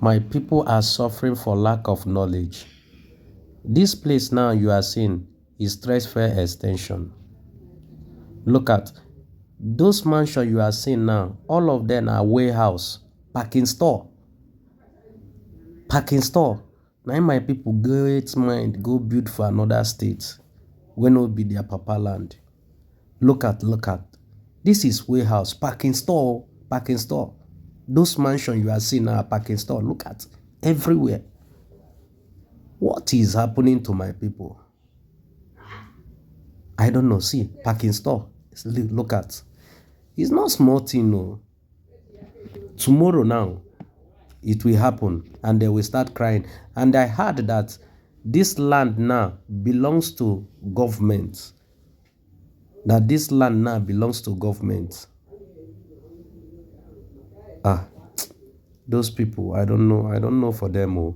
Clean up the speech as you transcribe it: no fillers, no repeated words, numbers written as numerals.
My people are suffering for lack of knowledge. This place now you are seeing is Trade Fair Extension. Look at those mansions you are seeing now. All of them are warehouse, parking store. Parking store. Now my people great mind go build for another state when no be their papa land. Look at. This is warehouse, parking store. Those mansions you are seeing now are parking store. Look at everywhere. What is happening to my people? I don't know. See, parking store. Look at. It's not small thing, no. Tomorrow now, it will happen and they will start crying. And I heard that this land now belongs to government. Those people, I don't know for them.